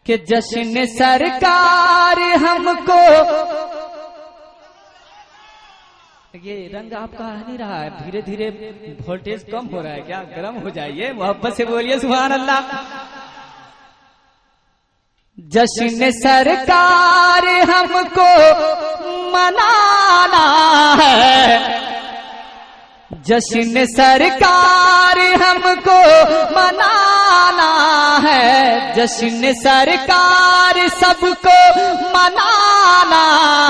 کہ جشن سرکار ہم کو، یہ رنگ آپ کا آ نہیں رہا ہے، دھیرے دھیرے وولٹیج کم ہو رہا ہے کیا؟ گرم ہو جائیے، محبت سے بولیے سبحان اللہ۔ جشن سرکار ہم کو منانا ہے، جشن سرکار ہم کو منانا ہے، جشن سرکار سب کو منانا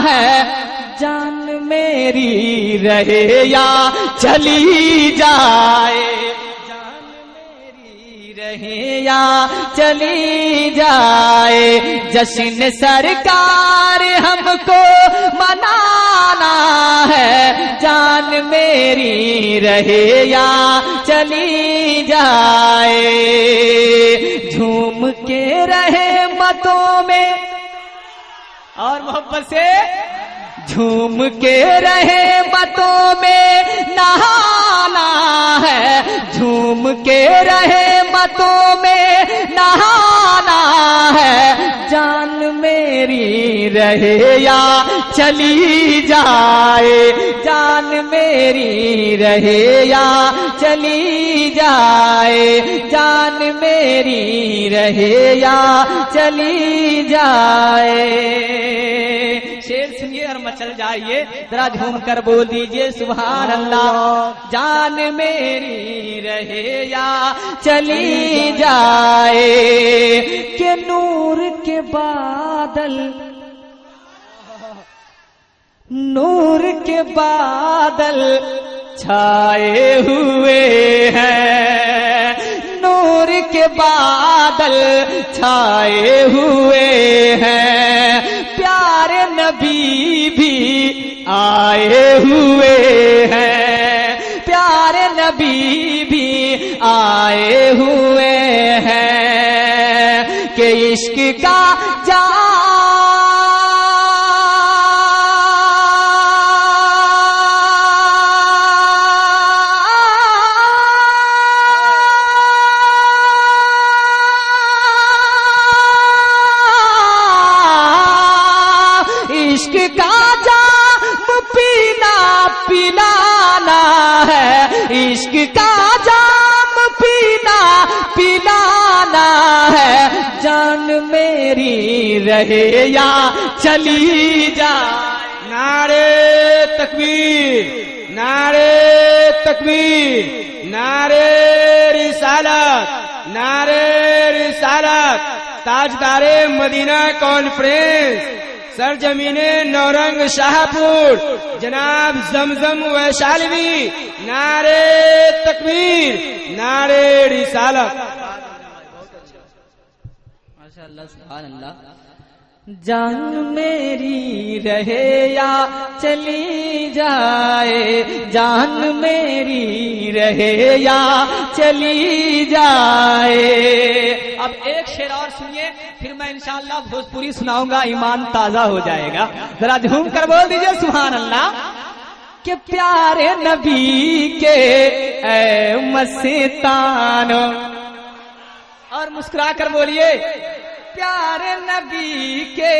ہے، جان میری رہے یا چلی جائے، جان میری رہے یا چلی جائے، جشن سرکار ہم کو منانا ہے، جان میری رہے یا چلی جائے، جھوم کے رحمتوں میں اور محبت سے جھوم کے رحمتوں میں نہانا ہے، جھوم کے رحمتوں میں نہانا ہے، جان میری رہے یا چلی جائے، جان میری رہے یا چلی جائے، جان میری رہے یا چلی جائے۔ شیر سنیے اور مچل جائیے، ذرا جھوم کر بول دیجئے سبحان اللہ۔ جان میری رہے یا چلی جائے، کہ نور کے بادل، نور کے بادل چھائے ہوئے ہیں، نور کے بادل چھائے ہوئے ہیں، پیارے نبی بھی آئے ہوئے ہیں، پیارے نبی بھی آئے ہوئے ہیں، کہ عشق کا عشق کا جام پینا پلانا ہے، عشق کا جام پینا پلانا ہے، جان میری رہے یا چلی جائے۔ نعرے تکبیر، نعرے تکبیر، نعرے رسالت، نعرے رسالت، تاجدار مدینہ کانفرنس، سرزمین نورنگ شاہپور، جناب زمزم ویشالوی، نعرے تکبیر، نعرے رسالت۔ ماشاءاللہ سبحان اللہ۔ جان میری رہے یا چلی جائے، جان میری رہے یا چلی جائے۔ اب ایک شعر اور سنیے، پھر میں انشاءاللہ بھوجپوری سناؤں گا، ایمان تازہ ہو جائے گا، ذرا جھوم کر بول دیجئے سبحان اللہ۔ کہ پیارے نبی کے اے مستانو، اور مسکرا کر بولیے، پیارے نبی کے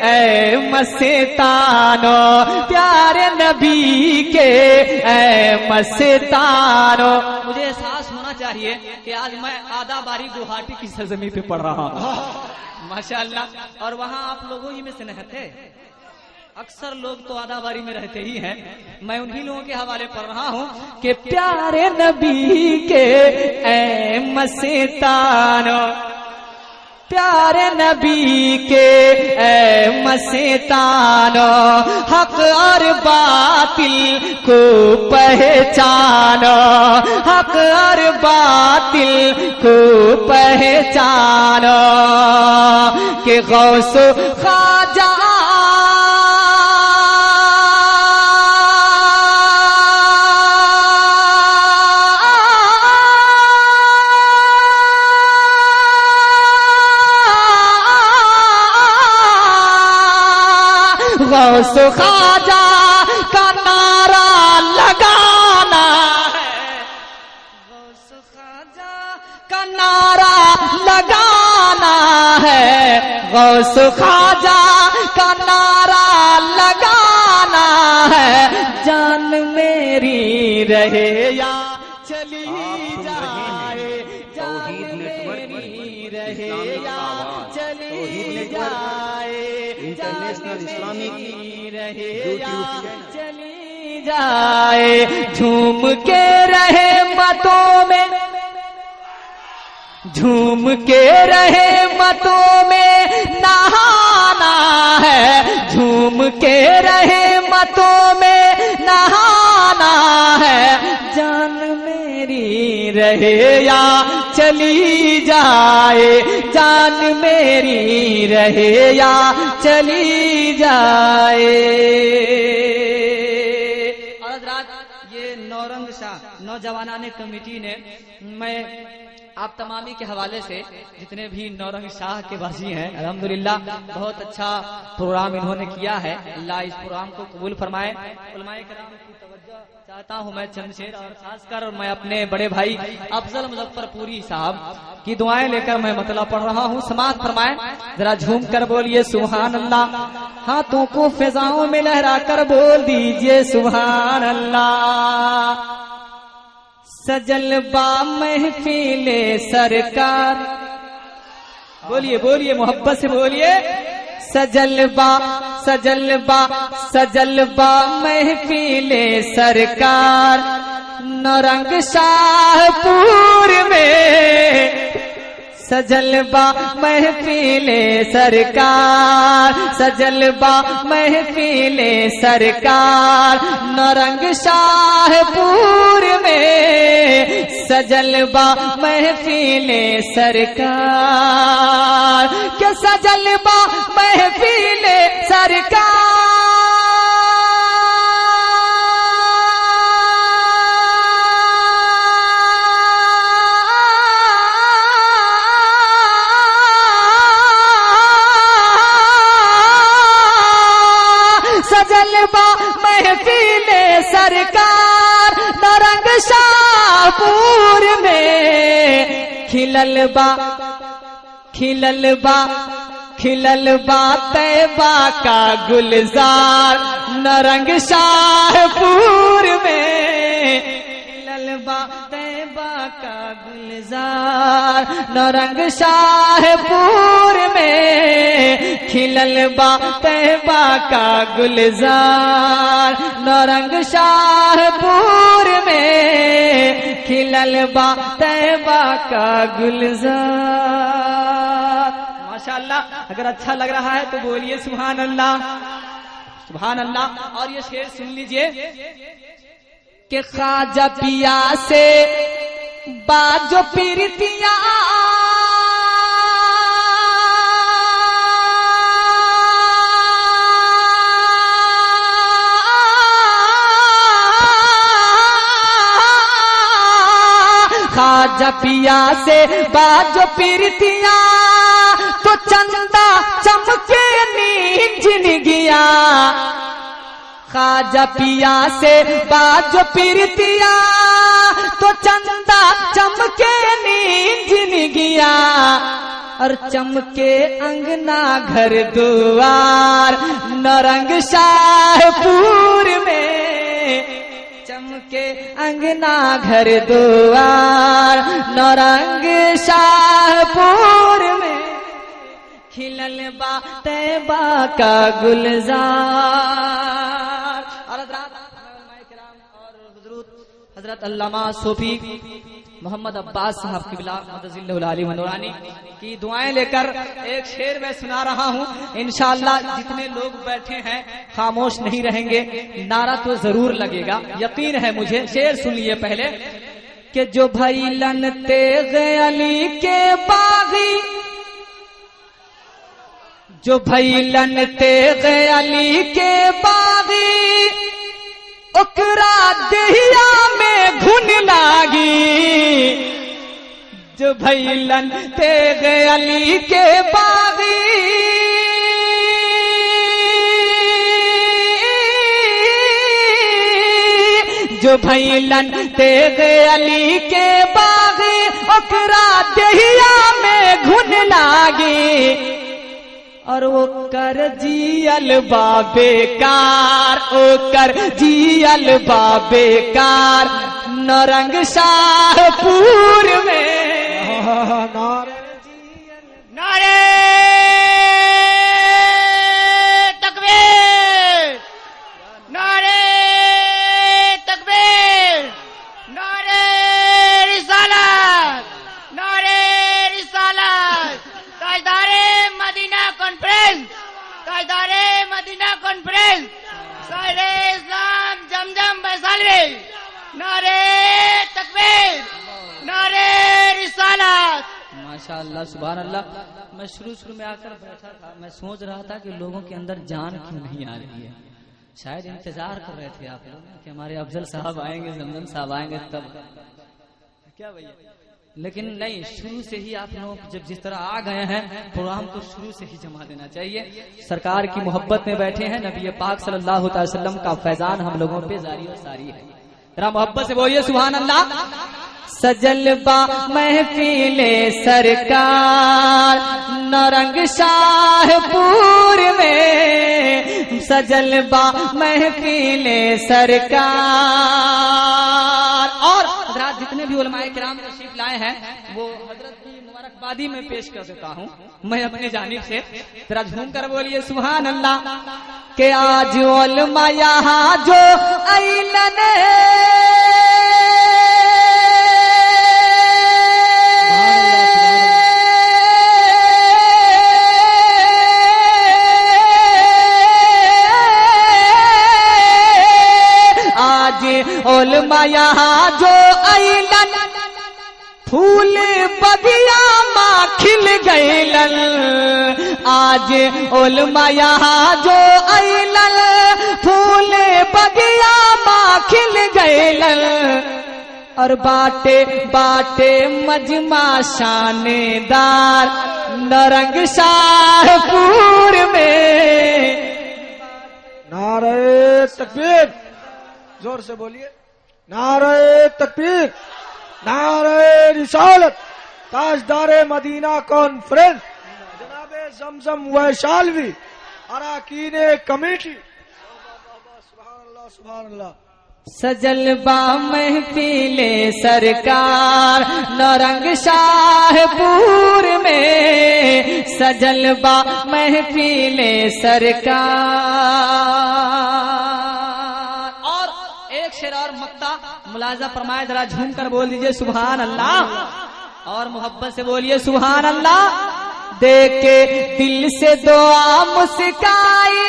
اے مستانو، پیارے نبی کے اے مستانو۔ مجھے احساس ہونا چاہیے کہ آج میں آدھا باری گوہاٹی کی سرزمین پہ پڑھ رہا ہوں، ماشاءاللہ، اور وہاں آپ لوگوں ہی میں سے نہیں تھے، اکثر لوگ تو آدھا باری میں رہتے ہی ہیں، میں انہی لوگوں کے حوالے پڑھ رہا ہوں کہ پیارے نبی کے اے مستانو، پیارے نبی کے اے مستانو، حق اور باطل کو پہچانو، حق اور باطل کو پہچانو، کہ غوث خواجہ غوث خواجہ کا نعرہ لگانا ہے، غوث خواجہ کا نعرہ لگانا ہے، غوث خواجہ کا نعرہ لگانا ہے، جان میری رہے یا چلی جائے، جان میری رہے یا چلی جائے، انٹرنیشنل اسلامک رہے یا چلی جائے، جھوم کے رحمتوں میں، جھوم کے رحمتوں میں نہانا ہے، جھوم کے رحمتوں میں نہانا ہے، جان میری رہے یا چلی جائے، جان میری رہے یا چلی جائے۔ حضرات یہ نورنگ شاہ نوجوانان کمیٹی نے، میں آپ تمامی کے حوالے سے جتنے بھی نورنگ شاہ کے بازی ہیں الحمدللہ بہت اچھا پروگرام انہوں نے کیا ہے، اللہ اس پروگرام کو قبول فرمائے۔ علماء کرام کی توجہ چاہتا ہوں میں چند شعر، اور خاص کر میں اپنے بڑے بھائی افضل مظفر پوری صاحب کی دعائیں لے کر میں مطلب پڑھ رہا ہوں، سماعت فرمائیں، ذرا جھوم کر بولیے سبحان اللہ، ہاتھوں کو فضاؤں میں لہرا کر بول دیجئے سبحان اللہ۔ سجل با محفل سرکار، بولیے بولیے محبت سے بولیے، سجل با محفل سرکار، نورنگ شاہ پور میں، سجل با محفل سرکار، سجل با محفل سرکار، نورنگ شاہ پور میں، سجل با محفل سرکار، کہ سجل با محفل سرکار، سجل با محفل سرکار، نورنگ شاہ پور میں، کھلل با طیبہ کا گلزار، نورنگ شاہ پور میں، کھلل با طیبہ کا گلزار، نورنگ شاہ پور میں، کھلل با طیبہ کا گلزار، نورنگ شاہ پور میں، کھلل با طیبہ کا گلزار۔ ماشاءاللہ، اگر اچھا لگ رہا ہے تو بولیے سبحان اللہ، سبحان اللہ۔ اور یہ شعر سن لیجئے کہ خواجہ پیا سے باجو پیرتیاں، خواجہ پیا سے باجو پیرتیاں، تو چندہ چمکے نیچن گیا، خواجہ پیا سے باجو پیرتیاں، تو چندہ چمکے نیچن گیا، اور چمکے انگنا گھر دوار، نورنگ شاہ پور میں، چمکے انگنا گھر دوار، نورنگ شاہ پور میں، کھلل با طیبہ کا گلزار۔ اور حضرات حضرت علامہ صوفی محمد عباس صاحب قبلہ مدظ اللہ العالی ونورانی کی دعائیں لے کر ایک شعر میں سنا رہا ہوں، انشاءاللہ جتنے لوگ بیٹھے ہیں خاموش نہیں رہیں گے، نعرہ تو ضرور لگے گا، یقین ہے مجھے۔ شعر سنیے پہلے کہ جو بھیلن تیغ علی کے باغی، جو بھیلن تیغ علی کے باغی، اکرا دہیا میں گھن لاگی، جو بھیلن تیغ علی کے باغی، جو بھیلن تیغ علی کے باغی، اکرا دہیا میں گھن لاگی، اور وہ کر جیل بیکار، او کر جیل بیکار نرنگ شاہ پور میں نعرے تکبیر، نعرے تکبیر، نعرے رسالت، نعرے رسالت، تاجدار مدینہ کانفرنس، تاجدار مدینہ کانفرنس، شاہد اسلام جمجم بیسالوی، نعرے تکبیر، نعرے رسالت۔ ماشاءاللہ سبحان اللہ۔ میں شروع میں آ کر بیٹھا تھا، میں سوچ رہا تھا کہ لوگوں کے اندر جان کیوں نہیں آ رہی ہے۔ شاید انتظار کر رہے تھے آپ لوگ کہ ہمارے افضل صاحب آئیں گے، زمزم صاحب آئیں گے تب کیا بھیا، لیکن نہیں، شروع سے ہی آپ لوگ جب جس طرح آ گئے ہیں پروگرام کو شروع سے ہی جما دینا چاہیے۔ سرکار کی محبت میں بیٹھے ہیں، نبی پاک صلی اللہ علیہ وسلم کا فیضان ہم لوگوں پہ جاری و ساری ہے۔ ذرا محبت سے بولیے سبحان اللہ۔ سجل با محفل سرکار نرنگ شاہ پور میں، سجل با محفل سرکار۔ اور حضرات جتنے بھی علماء کرام تشریف لائے ہیں وہ حضرت کی مبارکبادی میں پیش کر دیتا ہوں میں اپنی جانب سے، ذرا جھوم کر بولیے سبحان اللہ۔ کہ آج علماء یہاں جو ایلن علماء یہاں جو ایلن پھول بگیا ماں کھل گئیلن، آج علماء یہاں جو ایلن پھول بگیا ماں کھل گئیلن، اور باٹے باٹے مجمع شاندار نرنگ شاہ پور میں۔ نعرہ تکبیر، زور سے بولیے، نعرہ تکبیر، نعرہ رسالت، تاجدار مدینہ کانفرنس، جناب زمزم ویشالوی، اراکین کمیٹی، سبحان اللہ سبحان اللہ۔ سجل با محفل سرکار نرنگ شاہ پور میں، سجل با محفل سرکار۔ اور ایک شعر اور مقطع ملاحظہ فرمائے، ذرا جھوم کر بول دیجئے سبحان اللہ، اور محبت سے بولیے سبحان اللہ۔ دے کے دل سے دعا مسکائی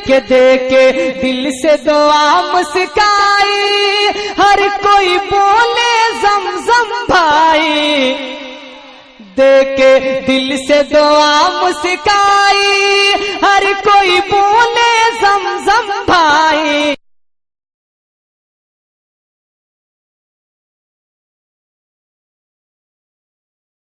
کہ دے کے دل سے دعا مسکائی، ہر کوئی بولے زمزم بھائی، دے کے دل سے دعا مسکائی، ہر کوئی